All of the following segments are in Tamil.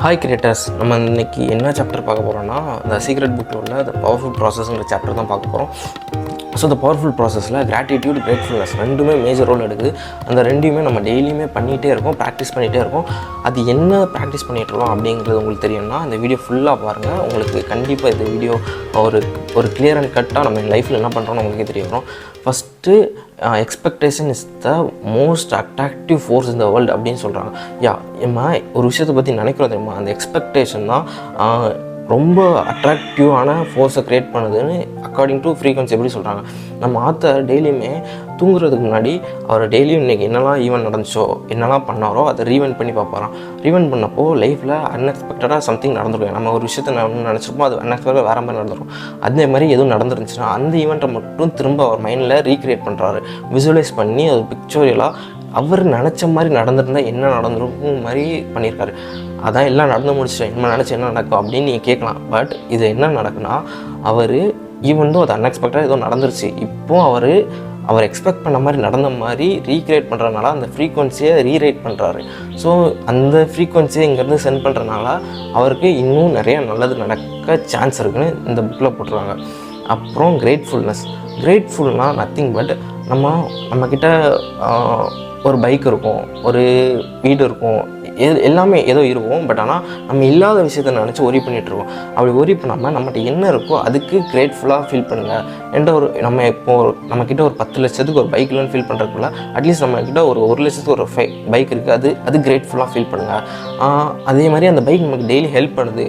ஹாய் கிரியேட்டர்ஸ், நம்ம இன்றைக்கி என்ன சாப்டர் பார்க்க போகிறோம்னா த சீக்ரெட் புக்கில் உள்ள த பவர்ஃபுல் ப்ராசஸ்ங்கிற சாப்டர் தான் பார்க்க போகிறோம். ஸோ இந்த பவர்ஃபுல் ப்ராசஸில் கிராட்டிடியூட், கிரேட்ஃபுல்னஸ் ரெண்டுமே மேஜர் ரோல் எடுக்குது. அந்த ரெண்டையுமே நம்ம டெய்லியுமே பண்ணிகிட்டே இருக்கோம், ப்ராக்டிஸ் பண்ணிகிட்டே இருக்கோம். அது என்ன ப்ராக்டிஸ் பண்ணிகிட்ருக்கோம் அப்படிங்கிறது உங்களுக்கு தெரியும்னா இந்த வீடியோ ஃபுல்லாக பாருங்கள். உங்களுக்கு கண்டிப்பாக இந்த வீடியோ ஒரு கிளியர் அண்ட் கட்டாக நம்ம லைஃப்பில் என்ன பண்ணுறோன்னு உங்களுக்கே தெரிய வரும். First expectation is the most attractive force in the world அப்படின்னு சொல்கிறாங்க. ஏம்மா ஒரு விஷயத்தை பற்றி நினைக்கிறோம் தெரியுமா, அந்த எக்ஸ்பெக்டேஷன் தான் ரொம்ப அட்ராக்டிவான ஃபோர்ஸை க்ரியேட் பண்ணுதுன்னு அக்கார்டிங் டு ஃப்ரீக்வன்சி எப்படி சொல்கிறாங்க. நம்ம ஆத்தர் டெய்லியுமே தூங்குறதுக்கு முன்னாடி அவர் டெய்லியும் இன்றைக்கி என்னெல்லாம் ஈவெண்ட் நடந்துச்சோ, என்னெல்லாம் பண்ணாரோ அதை ரீவெண்ட் பண்ணி பார்ப்பாராம். ரீவெண்ட் பண்ணப்போ லைஃப்பில் அன்எக்ஸ்பெக்டடாக சம்திங் நடந்துருக்கும். நம்ம ஒரு விஷயத்தை நினச்சிருப்போம், அது அன்எக்ஸ்பெக்டடாக வேறு மாதிரி நடந்துடும். அதே மாதிரி எதுவும் நடந்துருந்துச்சுன்னா அந்த ஈவெண்ட்டை மட்டும் திரும்ப அவர் மைண்டில் ரீக்ரியேட் பண்ணுறாரு, விசுவலைஸ் பண்ணி அது பிக்சோரியலாக அவர் நினச்ச மாதிரி நடந்திருந்தால் என்ன நடந்திருக்கும் மாதிரி பண்ணியிருக்காரு. அதான் எல்லாம் நடந்து முடிச்சிட்டேன், என்ன நினச்சி என்ன நடக்கும் அப்படின்னு நீங்கள் கேட்கலாம். பட் இது என்ன நடக்குன்னா, அவர் ஈவென்டும் அது அன்எக்ஸ்பெக்டடாக ஏதோ நடந்துருச்சு, இப்போது அவர் எக்ஸ்பெக்ட் பண்ண மாதிரி நடந்த மாதிரி ரீக்ரியேட் பண்ணுறதுனால அந்த ஃப்ரீக்வன்சியை ரீரைட் பண்ணுறாரு. ஸோ அந்த ஃப்ரீக்வன்சியை இங்கேருந்து சென்ட் பண்ணுறதுனால அவருக்கு இன்னும் நிறையா நல்லது நடக்க சான்ஸ் இருக்குன்னு இந்த புக்கில் போட்டுருவாங்க. அப்புறம் கிரேட்ஃபுல்னால் நத்திங் பட் நம்மக்கிட்ட ஒரு பைக் இருக்கும், ஒரு வீடு இருக்கும், எல்லாமே ஏதோ இருக்கும். பட் ஆனால் நம்ம இல்லாத விஷயத்த நினச்சி ஒரி பண்ணிகிட்ருக்கோம். அப்படி ஒரி பண்ணாமல் நம்மகிட்ட என்ன இருக்கோ அதுக்கு கிரேட்ஃபுல்லாக ஃபீல் பண்ணுங்கள். நம்மக்கிட்ட ஒரு 10 லட்சத்துக்கு ஒரு பைக் இல்லைன்னு ஃபீல் பண்ணுறதுக்குள்ள அட்லீஸ்ட் நம்மக்கிட்ட ஒரு 1 லட்சத்துக்கு ஒரு பைக் இருக்குது, அது கிரேட்ஃபுல்லாக ஃபீல் பண்ணுங்கள். அதே மாதிரி அந்த பைக் நமக்கு டெய்லி ஹெல்ப் பண்ணுது.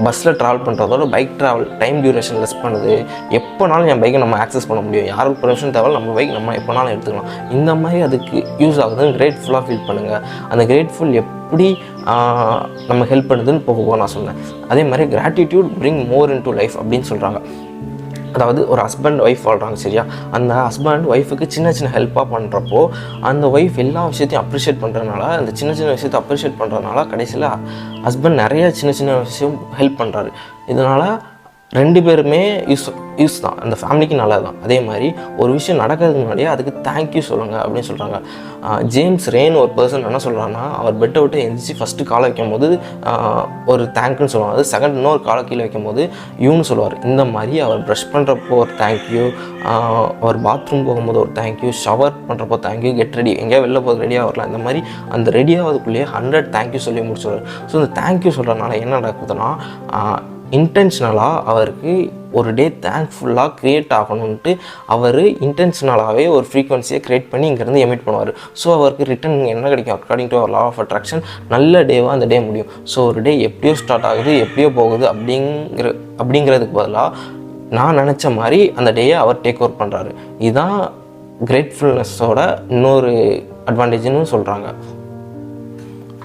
பஸ்ஸில் ட்ராவல் பண்ணுறதோட bike travel time duration less பண்ணுது. எப்போனாலும் என் பைக்கை நம்ம ஆக்சஸ் பண்ண முடியும், யாருக்கு பெர்மிஷன் தேவை, நம்ம பைக் நம்ம எப்போனாலும் எடுத்துக்கலாம். இந்த மாதிரி அதுக்கு யூஸ் ஆகுதுன்னு கிரேட்ஃபுல்லாக ஃபீல் பண்ணுங்கள். அந்த கிரேட்ஃபுல் எப்படி நம்ம ஹெல்ப் பண்ணுதுன்னு போக நான் சொன்னேன். அதே மாதிரி gratitude bring more in to life அப்படின்னு சொல்கிறாங்க. அதாவது ஒரு ஹஸ்பண்ட் ஒய்ஃப் வாழ்கிறாங்க, சரியா? அந்த ஹஸ்பண்ட் ஒய்ஃபுக்கு சின்ன சின்ன ஹெல்ப்பாக பண்ணுறப்போ அந்த ஒய்ஃப் எல்லா விஷயத்தையும் அப்ரிஷியேட் பண்ணுறதுனால, அந்த சின்ன சின்ன விஷயத்தை அப்ரிஷியேட் பண்ணுறதுனால கடைசியில் ஹஸ்பண்ட் நிறைய சின்ன சின்ன விஷயம் ஹெல்ப் பண்ணுறாரு. இதனால் 2 பேருமே யூஸ் தான், அந்த ஃபேமிலிக்கு நல்லது தான். அதே மாதிரி ஒரு விஷயம் நடக்கிறதுக்கு முன்னாடியே அதுக்கு தேங்க்யூ சொல்லுங்கள் அப்படின்னு சொல்கிறாங்க. ஜேம்ஸ் ரேன் ஒரு பர்சன் என்ன சொல்கிறாங்கன்னா, அவர் பெட்டை விட்டு எந்திரிச்சு ஃபஸ்ட்டு காலை வைக்கும் போது ஒரு தேங்க்யூன்னு சொல்லுவாங்க. அது செகண்ட் இன்னொரு காலை கீழே வைக்கும் போது யூன்னு சொல்லுவார். இந்த மாதிரி அவர் ப்ரஷ் பண்ணுறப்போ ஒரு தேங்க்யூ, அவர் பாத்ரூம் போகும்போது ஒரு தேங்க்யூ, ஷவர் பண்ணுறப்போ தேங்க்யூ, கெட் ரெடி, எங்கேயா வெளில போக ரெடியாக வரலாம், இந்த மாதிரி அந்த ரெடியாகிறதுக்குள்ளேயே 100 தேங்க்யூ சொல்லி முடிச்சுடுவார். ஸோ இந்த தேங்க்யூ சொல்கிறதுனால என்ன நடக்குதுன்னா, இன்டென்ஷனலாக அவருக்கு ஒரு டே தேங்க்ஃபுல்லாக க்ரியேட் ஆகணுன்ட்டு அவர் இன்டென்ஷனலாகவே ஒரு ஃப்ரீக்வன்சியை க்ரியேட் பண்ணி இங்கேருந்து எமிட் பண்ணுவார். ஸோ அவருக்கு ரிட்டன் என்ன கிடைக்கும், அக்கார்டிங் டு அவர் லா ஆஃப் அட்ராக்ஷன் நல்ல டேவாக அந்த டே முடியும். ஸோ ஒரு டே எப்படியோ ஸ்டார்ட் ஆகுது, எப்படியோ போகுது அப்படிங்கிறதுக்கு பதிலாக நான் நினச்ச மாதிரி அந்த டேயை அவர் டேக் ஓவர் பண்ணுறாரு. இதுதான் கிரேட்ஃபுல்னஸோட இன்னொரு அட்வான்டேஜ்னு சொல்கிறாங்க.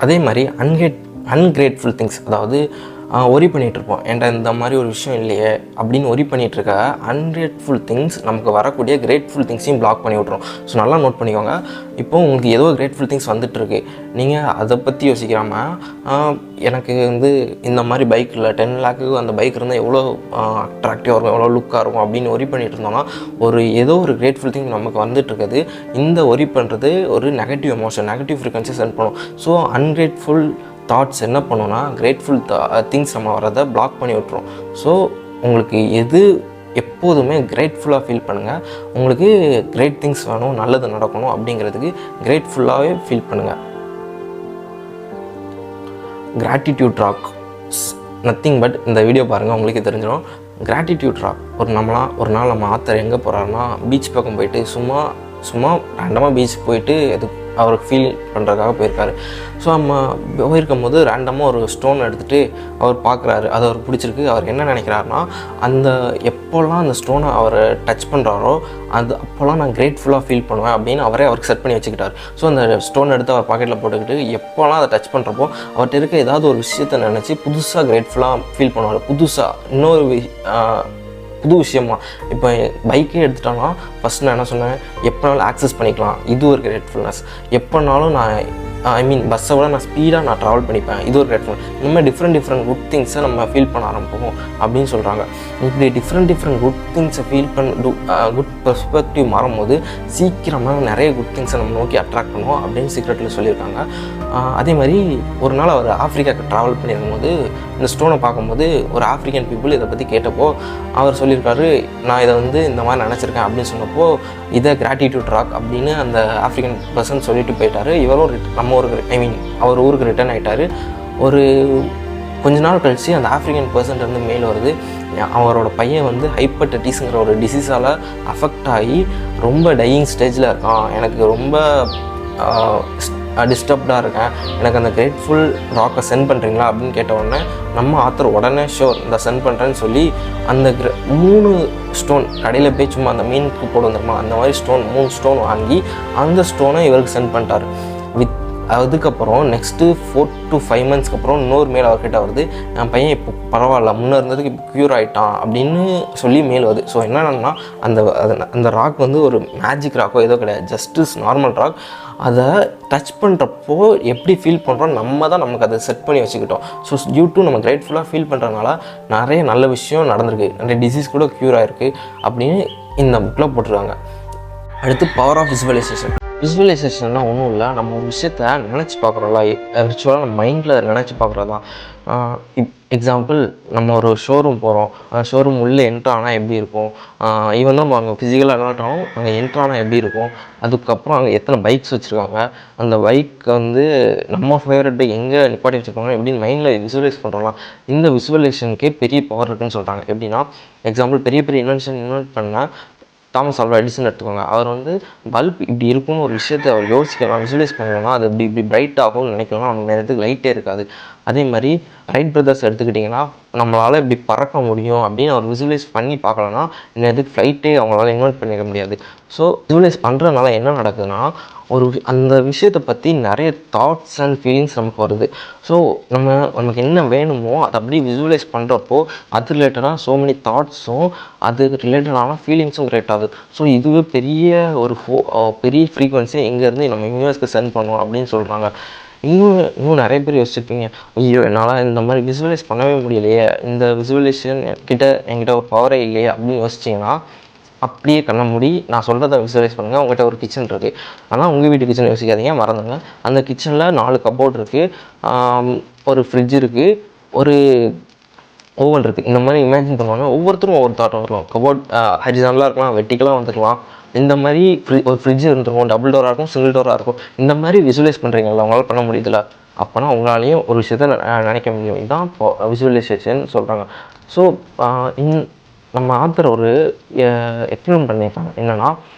அதே மாதிரி அன்கிரேட்ஃபுல் திங்ஸ், அதாவது ஒரி பண்ணிகிட்ருப்போம், ஏன்டா இந்த மாதிரி ஒரு விஷயம் இல்லையே அப்படின்னு ஒரி பண்ணிகிட்ருக்க அன்கிரேட்ஃபுல் திங்ஸ் நமக்கு வரக்கூடிய கிரேட்ஃபுல் திங்ஸையும் பிளாக் பண்ணி விட்ருவோம். ஸோ நல்லா நோட் பண்ணிக்கோங்க. இப்போது உங்களுக்கு ஏதோ கிரேட்ஃபுல் திங்ஸ் வந்துட்டுருக்கு, நீங்கள் அதை பற்றி யோசிக்காமல் எனக்கு இந்த மாதிரி பைக் இல்லை, 10 லேக்கு அந்த பைக் இருந்தால் எவ்வளோ அட்ராக்டிவாக இருக்கும், எவ்வளோ லுக்காக இருக்கும் அப்படின்னு ஒரி பண்ணிகிட்டு இருந்தோம்னா ஏதோ ஒரு கிரேட்ஃபுல் திங் நமக்கு வந்துட்டுருக்குது. இந்த ஒரி பண்ணுறது ஒரு negative emotion, negative frequency send பண்ணும். ஸோ அன்கிரேட்ஃபுல் தாட்ஸ் என்ன பண்ணோன்னா கிரேட்ஃபுல் திங்ஸ் நம்ம வரதை பிளாக் பண்ணி விட்டுரும். ஸோ உங்களுக்கு எப்போதுமே கிரேட்ஃபுல்லாக ஃபீல் பண்ணுங்கள். உங்களுக்கு கிரேட் திங்ஸ் வேணும், நல்லது நடக்கணும் அப்படிங்கிறதுக்கு கிரேட்ஃபுல்லாகவே ஃபீல் பண்ணுங்கள். கிராட்டிடியூட் ராக் நத்திங் பட் இந்த வீடியோ பாருங்கள், உங்களுக்கே தெரிஞ்சிடும். கிராட்டிடியூட் ராக் ஒரு நாள் நம்ம ஆத்தர் எங்கே போகிறாருன்னா, பீச் பக்கம் போயிட்டு சும்மா ரேண்டமாக பீச் போயிட்டு அவருக்கு ஃபீல் பண்ணுறதுக்காக போயிருக்காரு. ஸோ நம்ம போயிருக்கும் போது ரேண்டமாக ஒரு ஸ்டோன் எடுத்துகிட்டு அவர் பார்க்குறாரு, அது அவருக்கு பிடிச்சிருக்கு. அவர் என்ன நினைக்கிறாருன்னா, எப்போல்லாம் அந்த ஸ்டோனை அவர் டச் பண்ணுறாரோ அப்போல்லாம் நான் கிரேட்ஃபுல்லாக ஃபீல் பண்ணுவேன் அப்படின்னு அவருக்கு செட் பண்ணி வச்சுக்கிட்டார். ஸோ அந்த ஸ்டோன் எடுத்து அவர் பாக்கெட்டில் போட்டுக்கிட்டு எப்போல்லாம் அதை டச் பண்ணுறப்போ அவர்கிட்ட இருக்க ஏதாவது ஒரு விஷயத்தை நினச்சி புதுசாக கிரேட்ஃபுல்லாக ஃபீல் பண்ணுவார். புதுசாக புது விஷயமா. இப்போ பைக்கே எடுத்துட்டோன்னா ஃபஸ்ட் நான் என்ன சொன்னேன், எப்போனாலும் ஆக்சஸ் பண்ணிக்கலாம், இது ஒரு கிரேட்ஃபுல்னஸ். எப்போனாலும் பஸ்ஸை விட நான் ஸ்பீடாக நான் ட்ராவல் பண்ணிப்பேன், இது ஒரு கிரேட்ஃபுல். இந்த மாதிரி டிஃப்ரெண்ட் குட் திங்ஸை நம்ம ஃபீல் பண்ண ஆரம்பிப்போம் அப்படின்னு சொல்கிறாங்க. இப்படி டிஃப்ரெண்ட் குட் திங்ஸை ஃபீல் குட் பெர்ஸ்பெக்டிவ் மாறும்போது சீக்கிரமாக நிறைய குட் திங்ஸை நம்ம நோக்கி அட்ராக்ட் பண்ணுவோம் அப்படின்னு சீக்ரெட்டில் சொல்லியிருக்காங்க. அதே மாதிரி ஒரு நாள் அவர் ஆஃப்ரிக்காவுக்கு ட்ராவல் பண்ணியிருக்கும்போது இந்த ஸ்டோனை பார்க்கும்போது ஒரு ஆஃப்ரிக்கன் பீப்புள் இதை பற்றி கேட்டப்போ அவர் சொல்லியிருக்காரு, நான் இதை இந்த மாதிரி நினச்சிருக்கேன் அப்படின்னு சொன்னப்போ இதை கிராட்டிடியூட் ராக் அப்படின்னு அந்த ஆஃப்ரிக்கன் பர்சன் சொல்லிட்டு போயிட்டார். இவரும் நம்ம ஊருக்கு அவர் ஊருக்கு ரிட்டர்ன் ஆகிட்டார். ஒரு கொஞ்ச நாள் கழித்து அந்த ஆஃப்ரிக்கன் பர்சன்ட் மெயில் வருது, அவரோட பையன் ஹைப்பர்டைட்டிஸ்ங்கிற ஒரு டிசீஸால் அஃபெக்ட் ஆகி ரொம்ப டையிங் ஸ்டேஜில் இருக்கான், எனக்கு ரொம்ப டிஸ்டர்ப்டாக இருக்கேன், எனக்கு அந்த கிரேட்ஃபுல் ராக்கை சென்ட் பண்ணுறீங்களா அப்படின்னு கேட்ட உடனே நம்ம ஆத்தர் உடனே ஷோர் இந்த சென்ட் பண்ணுறேன்னு சொல்லி அந்த 3 ஸ்டோன் கடையில் போய் சும்மா அந்த மீனுக்கு போட வந்துருமா அந்த மாதிரி ஸ்டோன் 3 ஸ்டோன் வாங்கி அந்த ஸ்டோனை இவருக்கு சென்ட் பண்ணிட்டார். அதுக்கப்புறம் நெக்ஸ்ட்டு 4 to 5 monthஸ்க்கு அப்புறம் இன்னொரு மேல் அவர்கிட்ட வருது, என் பையன் இப்போ பரவாயில்ல, முன்னே இருந்ததுக்கு இப்போ க்யூர் ஆகிட்டான் அப்படின்னு சொல்லி மேல் வருது. ஸோ என்னென்னா அந்த ராக் ஒரு மேஜிக் ராக்கோ ஏதோ கிடையாது, ஜஸ்ட் நார்மல் ராக். அதை டச் பண்ணுறப்போ எப்படி ஃபீல் பண்ணுறோம் நம்ம தான் நமக்கு அதை செட் பண்ணி வச்சுக்கிட்டோம். ஸோ டியூ டு நம்ம கிரேட்ஃபுல்லாக ஃபீல் பண்ணுறதுனால நிறைய நல்ல விஷயம் நடந்திருக்கு, நிறைய டிசீஸ் கூட க்யூர் ஆகிருக்கு அப்படின்னு இந்த புக்கில் போட்டிருக்காங்க. அடுத்து பவர் ஆஃப் விசுவலைசேஷன். விசுவலைசேஷன்னா ஒன்றும் இல்லை, நம்ம ஒரு விஷயத்த நினச்சி பார்க்குறோம்ல, விர்ச்சுவலாக நம்ம மைண்டில் நினச்சி பார்க்குறது தான். எக்ஸாம்பிள், நம்ம ஒரு ஷோரூம் போகிறோம், ஷோரூம் உள்ளே என்ட்ரு ஆனால் எப்படி இருக்கும், ஈவன் நம்ம அங்கே ஃபிசிக்கலாக இல்லாட்டாலும் அங்கே என்ட்ரு ஆனால் எப்படி இருக்கும், அதுக்கப்புறம் அங்கே எத்தனை பைக்ஸ் வச்சுருக்காங்க, அந்த பைக் நம்ம ஃபேவரட் பைக் எங்கே நிப்பாட்டி வச்சுருக்காங்க எப்படின்னு மைண்டில் விசுவலைஸ் பண்ணுறோம்லாம். இந்த விசுவலைசேஷனுக்கே பெரிய பவர் இருக்குதுன்னு சொல்கிறாங்க. எப்படின்னா எக்ஸாம்பிள், பெரிய இன்வென்ட் பண்ணால் தாமஸ் ஆல்வா எடிசன் எடுத்துக்கோங்க. அவர் பல்ப் இப்படி இருக்குன்னு ஒரு விஷயத்தை அவர் யோசிக்கலாம், விசுவலைஸ் பண்ணலாம், அது இப்படி பிரைட் ஆகும்னு நினைக்கலாம், அவங்க நேரத்துக்கு லைட்டே இருக்காது. அதே மாதிரி ரைட் பிரதர்ஸ் எடுத்துக்கிட்டிங்கன்னா நம்மளால் இப்படி பறக்க முடியும் அப்படின்னு அவர் விசுவலைஸ் பண்ணி பார்க்கலன்னா நேரத்துக்கு ஃப்ளைட்டே அவங்களால இன்வென்ட் பண்ணிக்க முடியாது. ஸோ விசுவலைஸ் பண்ணுறதுனால என்ன நடக்குதுன்னா அந்த விஷயத்தை பற்றி நிறைய தாட்ஸ் அண்ட் ஃபீலிங்ஸ் நமக்கு வருது. ஸோ நமக்கு என்ன வேணுமோ அதை அப்படியே விசுவலைஸ் பண்ணுறப்போ அது ரிலேட்டடாக ஸோ மெனி தாட்ஸும் அது ரிலேட்டடான ஃபீலிங்ஸும் கிரியேட் ஆகுது. ஸோ இதுவே பெரிய ஃப்ரீக்வன்சி எங்கேருந்து நம்ம யூனிவர்ஸ்க்கு சென்ட் பண்ணுவோம் அப்படின்னு சொல்கிறாங்க. இன்னும் நிறைய பேர் யோசிச்சிருப்பீங்க, ஐயோ என்னால் இந்த மாதிரி விசுவலைஸ் பண்ணவே முடியலையே, இந்த விசுவலைசேஷன் என்கிட்ட ஒரு பவரே இல்லையே அப்படின்னு யோசிச்சிங்கன்னா அப்படியே கண்ண மூடி நான் சொல்கிறத விசுவலைஸ் பண்ணுங்கள். உங்கள்கிட்ட ஒரு கிச்சன் இருக்குது, ஆனால் உங்கள் வீட்டு கிச்சன் யோசிக்காதீங்க, மறந்துங்க. அந்த கிச்சனில் 4 கபோர்ட் இருக்குது, ஒரு ஃப்ரிட்ஜ் இருக்குது, ஒரு ஓவன் இருக்குது. இந்த மாதிரி இமேஜின் பண்ணுவாங்க. ஒவ்வொருத்தரும் ஒவ்வொரு தாட்டம் இருக்கும். கபோர்ட் ஹரிசானலாக இருக்கலாம், வெர்டிக்கலாக வந்துக்கலாம். இந்த மாதிரி ஒரு ஃப்ரிட்ஜ் இருந்துருக்கும், டபுள் டோராக இருக்கும், சிங்கிள் டோராக இருக்கும். இந்த மாதிரி விசுவலைஸ் பண்ணுறீங்களா, உங்களால் பண்ண முடியுதுல்ல, அப்போனா உங்களாலேயும் ஒரு விஷயத்த நினைக்க முடியும். இதுதான் விசுவலைசேஷன் சொல்கிறாங்க. ஸோ நம்ம ஆத்தர் ஒரு எக்ஸ்பிளைன் பண்ணியிருக்காங்க. என்னென்னா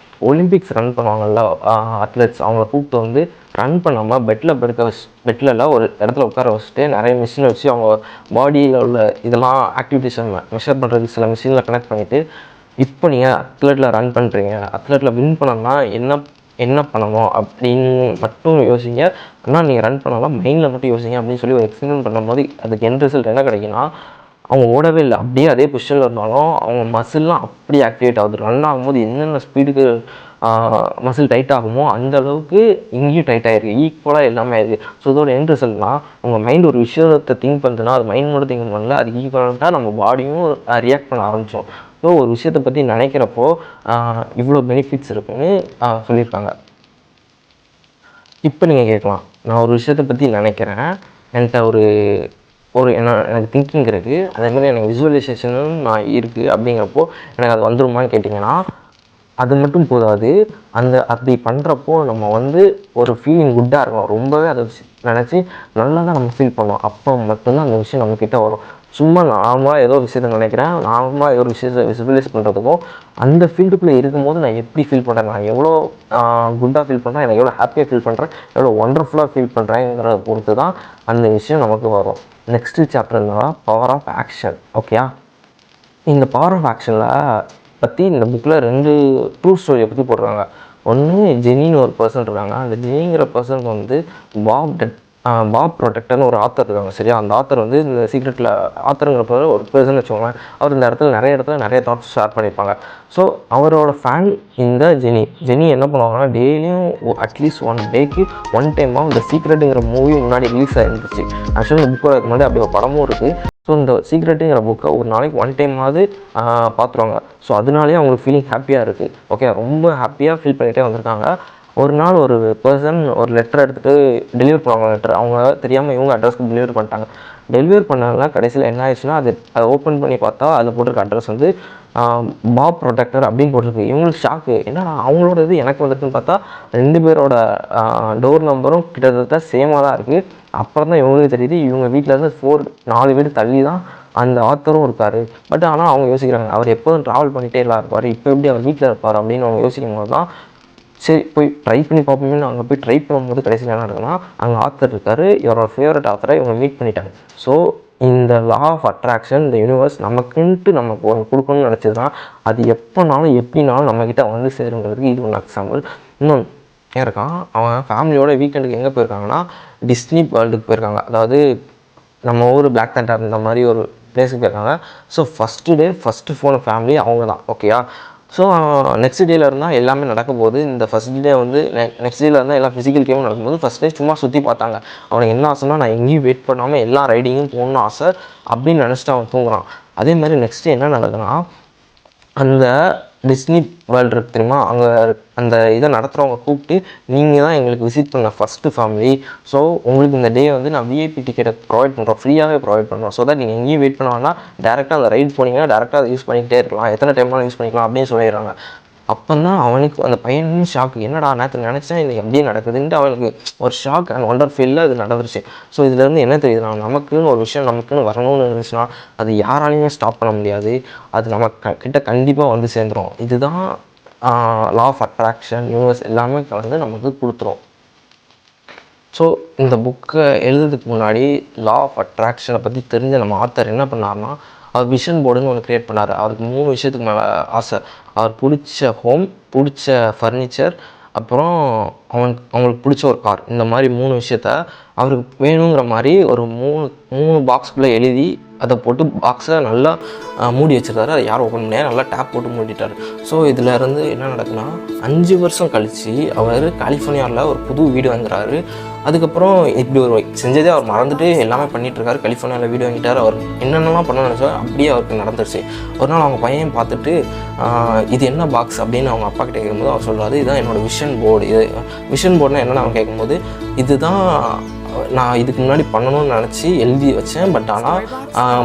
ஒலிம்பிக்ஸ் ரன் பண்ணுவாங்கள்ல அத்லெட்ஸ், அவங்கள கூப்பிட்டு ரன் பண்ணாமல் பெட்டில் ஒரு இடத்துல உட்கார வச்சுட்டு நிறைய மிஷினை வச்சு அவங்க பாடியில் உள்ள இதெல்லாம் ஆக்டிவிட்டீஸை மெஷர் பண்ணுறதுக்கு சில மிஷினில் கனெக்ட் பண்ணிவிட்டு, இப்போ நீங்கள் அத்லெட்டில் ரன் பண்ணுறீங்க, அத்லெட்டில் வின் பண்ணணும்னா என்ன பண்ணணும் அப்படின்னு மட்டும் யோசிங்க, ஆனால் நீங்கள் ரன் பண்ணலாம் மைண்டில் மட்டும் யோசிங்க அப்படின்னு சொல்லி ஒரு எக்ஸ்பிளைன் பண்ணும்போது அதுக்கு எந்த ரிசல்ட் என்ன கிடைக்குன்னா, அவங்க ஓடவே இல்லை, அப்படியே அதே பொசிஷனில் இருந்தாலும் அவங்க மசில்லாம் அப்படியே ஆக்டிவேட் ஆகுது. ரன் ஆகும்போது என்னென்ன ஸ்பீடுக்கு மசில் டைட் ஆகுமோ அந்த அளவுக்கு இங்கேயும் டைட் ஆகிருக்கு, ஈக்குவலாக எல்லாமே ஆயிருக்கு. ஸோ இதோட எண்ட் ரிசல்ட்னால் உங்கள் மைண்ட் ஒரு விஷயத்தை திங்க் பண்ணுதுன்னா அது மைண்ட் மட்டும் திங்க் பண்ணல, அது ஈக்குவலாக நம்ம பாடியும் ரியாக்ட் பண்ண ஆரம்பித்தோம். ஸோ ஒரு விஷயத்தை பற்றி நினைக்கிறப்போ இவ்வளோ பெனிஃபிட்ஸ் இருக்குன்னு சொல்லியிருக்காங்க. இப்போ நீங்கள் கேட்கலாம், நான் ஒரு விஷயத்தை பற்றி நினைக்கிறேன், என்கிட்ட எனக்கு திங்கிங் இருக்குது, அதேமாதிரி எனக்கு விசுவலைசேஷனும் இருக்குது, அப்படிங்கிறப்போ எனக்கு அது வந்துடுமான்னு கேட்டிங்கன்னா அது மட்டும் போதாது. அப்படி பண்ணுறப்போ நம்ம ஒரு ஃபீலிங் குட்டாக இருக்கும், ரொம்பவே அதை நினச்சி நல்லா தான் நம்ம ஃபீல் பண்ணுவோம். அப்போ மட்டும்தான் அந்த விஷயம் நம்மக்கிட்ட வரும். சும்மா நார்மலாக ஏதோ விஷயத்தை நினைக்கிறேன், நார்மலாக ஏதோ ஒரு விஷயத்தை விசுவலைஸ் பண்ணுறதுக்கும் அந்த ஃபீல்டுக்குள்ளே இருக்கும்போது நான் எப்படி ஃபீல் பண்ணுறேன், நான் எவ்வளோ குட்டாக ஃபீல் பண்ணுறேன், எனக்கு எவ்வளோ ஹாப்பியாக ஃபீல் பண்ணுறேன், எவ்வளோ ஒண்டர்ஃபுல்லாக ஃபீல் பண்ணுறேங்கிறத பொறுத்து தான் அந்த விஷயம் நமக்கு வரும். நெக்ஸ்ட்டு சாப்டர் என்னன்னா பவர் ஆஃப் ஆக்ஷன். ஓகேயா, இந்த பவர் ஆஃப் ஆக்ஷனில் பற்றி இந்த புக்கில் 2 ட்ரூ ஸ்டோரியை பற்றி போடுறாங்க. ஒன்று ஜெனின்னு ஒரு பர்சன் இருக்காங்க, அந்த ஜெனிங்கிற பர்சனுக்கு பாப் பாப் ப்ரொடெக்டர்னு ஒரு ஆத்தர் இருக்காங்க சரியா. அந்த ஆத்தர் வந்து இந்த சீக்ரெட்டில் ஆத்தருங்கிறப்ப ஒரு பர்சன் வச்சுக்கோங்களேன். அவர் இந்த இடத்துல நிறைய தாட்ஸ் ஷேர் பண்ணியிருப்பாங்க. ஸோ அவரோட ஃபேன் இந்த ஜெனி என்ன பண்ணுவாங்கன்னா டெய்லியும் அட்லீஸ்ட் 1 டேக்கு 1 டைமாக இந்த சீக்ரெட்டுங்கிற மூவி முன்னாடி ரிலீஸ் ஆகிருந்துச்சு. ஆக்சுவலாக இந்த புக்கு முன்னாடி அப்படி ஒரு படமும் இருக்குது. ஸோ இந்த சீக்ரெட்டுங்கிற புக்கை ஒரு நாளைக்கு 1 டைமாவது பார்த்துருவாங்க. ஸோ அதனாலேயே அவங்களுக்கு ஃபீலிங் ஹாப்பியாக இருக்குது. ஓகே, ரொம்ப ஹாப்பியாக ஃபீல் பண்ணிகிட்டே வந்திருக்காங்க. ஒரு நாள் ஒரு பர்சன் ஒரு லெட்டர் எடுத்துகிட்டு டெலிவரி பண்ணுவாங்க. லெட்டர் அவங்க தெரியாமல் இவங்க அட்ரஸ்க்கு டெலிவரி பண்ணிட்டாங்க. டெலிவரி பண்ணாங்கன்னா கடைசியில் என்ன ஆயிடுச்சுன்னா அதை ஓப்பன் பண்ணி பார்த்தா அதில் போட்டிருக்க அட்ரஸ் வந்து பாப் ப்ரொடெக்டர் அப்படின்னு போட்டிருக்கு. இவங்களுக்கு ஷாக்கு, என்னடா அவங்களோட இது எனக்கு வந்துருக்குன்னு பார்த்தா 2 பேரோட டோர் நம்பரும் கிட்டத்தட்ட சேமாக தான் இருக்குது. அப்புறம் தான் இவங்களுக்கு தெரியுது இவங்க வீட்டில் இருந்து 4 வீடு தள்ளி தான் அந்த ஆத்தரும் இருக்கார். பட் ஆனால் அவங்க யோசிக்கிறாங்க அவர் எப்போதும் ட்ராவல் பண்ணிகிட்டே எல்லாம் இருப்பார், இப்போ எப்படி அவர் வீட்டில் இருப்பார் அப்படின்னு அவங்க யோசிக்கும் போது தான் சரி போய் ட்ரை பண்ணி பார்ப்போமே. அங்கே போய் ட்ரை பண்ணும்போது கடைசியில் என்ன நடக்குதுன்னா அங்கே ஆத்தர் இருக்கார். இவரோட ஃபேவரட் ஆத்தரை இவங்க மீட் பண்ணிட்டாங்க. ஸோ இந்த லா ஆஃப் அட்ராக்ஷன் இந்த யூனிவர்ஸ் நமக்குன்ட்டு நமக்கு ஒரு கொடுக்கணும்னு நினச்சதுன்னா அது எப்போனாலும் எப்படினாலும் நம்மக்கிட்ட வந்து சேருங்கிறதுக்கு இது ஒன்று எக்ஸாம்பிள். இன்னொன்று ஏன் இருக்கான், அவன் ஃபேமிலியோட வீக்கெண்டுக்கு எங்கே போயிருக்காங்கன்னா டிஸ்னி வேர்ல்டுக்கு போயிருக்காங்க. அதாவது நம்ம ஊர் பிளாக் தண்டர் இந்த மாதிரி ஒரு பிளேஸுக்கு போயிருக்காங்க. ஸோ ஃபஸ்ட்டு போன ஃபேமிலி அவங்க தான். ஓகேயா. ஸோ நெக்ஸ்ட் டேயில் இருந்தால் எல்லாமே நடக்கும்போது இந்த ஃபஸ்ட் டே வந்து நெக்ஸ்ட் டேயில் இருந்தால் எல்லாம் ஃபிசிக்கல் கேமும் நடக்கும்போது ஃபஸ்ட் டே சும்மா சுற்றி பார்த்தாங்க. அவனுக்கு என்ன ஆசைன்னா நான் எங்கேயும் வெயிட் பண்ணாமல் எல்லா ரைடிங்கும் போகணுன்னு ஆசை அப்படின்னு நினச்சிட்டு அவன் தூங்குறான். அதே மாதிரி நெக்ஸ்ட் டே என்ன நடக்குதுன்னா அந்த டிஸ்னி வேர்ல்டு இருக்குது தெரியுமா, அங்கே அந்த இதை நடத்துகிறவங்க கூப்பிட்டு நீங்கள் தான் எங்களுக்கு விசிட் பண்ண ஃபஸ்ட்டு ஃபேமிலி. ஸோ உங்களுக்கு இந்த டே வந்து நான் விஐபி டிக்கெட்டை ப்ரொவைட் பண்ணுறோம், ஃப்ரீயாகவே ப்ரொவைட் பண்ணுறோம். ஸோ தட் நீங்கள் எங்கேயும் வெயிட் பண்ண வேணாம், டேரெக்டாக அந்த ரைட் போனீங்கன்னா டேரெக்டாக அதை யூஸ் பண்ணிக்கிட்டே இருக்கலாம், எத்தனை டைம்லாம் யூஸ் பண்ணிக்கலாம் அப்படின்னு சொல்லிடுறாங்க. அப்போ தான் அவனுக்கு அந்த பையனும் ஷாக்கு, என்னடா நேற்று நினச்சேன் இது எப்படியே நடக்குதுன்ட்டு அவனுக்கு ஒரு ஷாக் அண்ட் ஒண்டர் ஃபீலில் அது நடந்துருச்சு. ஸோ இதுலேருந்து என்ன தெரியுதுன்னா நமக்குன்னு ஒரு விஷயம் நமக்குன்னு வரணும்னு இருந்துச்சுன்னா அது யாராலையுமே ஸ்டாப் பண்ண முடியாது, அது நம்ம கிட்ட கண்டிப்பாக வந்து சேர்ந்துடும். இதுதான் லா ஆஃப் அட்ராக்ஷன், யூனிவர்ஸ் எல்லாமே கலந்து நமக்கு கொடுத்துரும். ஸோ இந்த புக்கை எழுதுறதுக்கு முன்னாடி லா ஆஃப் அட்ராக்ஷனை பற்றி தெரிஞ்ச நம்ம ஆத்தர் என்ன பண்ணார்னா அவர் விஷன் போர்டுன்னு ஒன்று க்ரியேட் பண்ணார். அவருக்கு 3 விஷயத்துக்கு மேலே ஆசை. அவர் பிடிச்ச ஹோம், பிடிச்ச ஃபர்னிச்சர், அப்புறம் அவங்களுக்கு பிடிச்ச ஒரு கார். இந்த மாதிரி 3 விஷயத்த அவருக்கு வேணுங்கிற மாதிரி ஒரு 3 பாக்ஸ்குள்ளே எழுதி அதை போட்டு பாக்ஸை நல்லா மூடி வச்சுருந்தாரு. அதை யாரும் ஓப்பன் பண்ணியா நல்லா டேப் போட்டு மூடிட்டார். ஸோ இதில் இருந்து என்ன நடக்குன்னா 5 வருஷம் கழித்து அவர் கலிஃபோர்னியாவில் ஒரு புது வீடு வாங்குறாரு. அதுக்கப்புறம் இப்படி ஒரு செஞ்சதே அவர் மறந்துட்டு எல்லாமே பண்ணிகிட்ருக்காரு. கலிஃபோர்னியாவில் வீடு வாங்கிட்டார். அவர் என்னென்னலாம் பண்ண நினச்சா அப்படியே அவருக்கு நடந்துருச்சு. ஒரு நாள் அவங்க பையன் பார்த்துட்டு இது என்ன பாக்ஸ் அப்படின்னு அவங்க அப்பா கிட்ட கேட்கும்போது அவர் சொல்கிறாரு இதுதான் என்னோடய விஷன் போர்டு. இது விஷன் போர்டுனா என்னென்னு அவன் கேட்கும்போது இதுதான் நான் இதுக்கு முன்னாடி பண்ணணும்னு நினச்சி எழுதி வச்சேன், பட் ஆனால்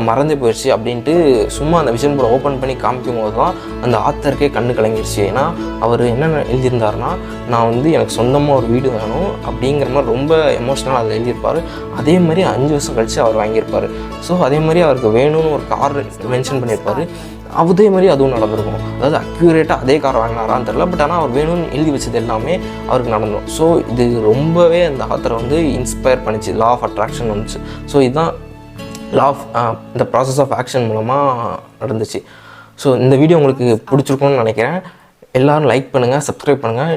மறந்து போயிடுச்சு அப்படின்ட்டு சும்மா அந்த விஷன் போர்டை ஓப்பன் பண்ணி காமிக்கும் போது தான் அந்த ஆத்தருக்கே கண்ணு கலங்கிடுச்சு. ஏன்னா அவர் என்ன எழுதியிருந்தாருன்னா நான் வந்து எனக்கு சொந்தமாக ஒரு வீடு வேணும் அப்படிங்கிற மாதிரி ரொம்ப எமோஷ்னலாக அதில் எழுதியிருப்பார். அதே மாதிரி 5 வருஷம் கழித்து அவர் வாங்கியிருப்பார். ஸோ அதே மாதிரி அவருக்கு வேணும்னு ஒரு கார் மென்ஷன் பண்ணியிருப்பார். அதே மாதிரி அதுவும் நடந்திருக்கும். அதாவது அக்யூரேட்டாக அதே கார் வாங்கினாரான்னு தெரில, பட் ஆனால் அவர் வேணும்னு எழுதி வச்சது எல்லாமே அவருக்கு நடந்துடும். ஸோ இது ரொம்பவே அந்த ஆத்தரை வந்து இன்ஸ்பயர் பண்ணிச்சு, லா ஆஃப் அட்ராக்ஷன் வந்துச்சு. ஸோ இதுதான் லா ஆஃப் இந்த ப்ராசஸ் ஆஃப் ஆக்ஷன் மூலமாக நடந்துச்சு. ஸோ இந்த வீடியோ உங்களுக்கு பிடிச்சிருக்கும்னு நினைக்கிறேன். எல்லோரும் லைக் பண்ணுங்கள், சப்ஸ்கிரைப் பண்ணுங்கள்.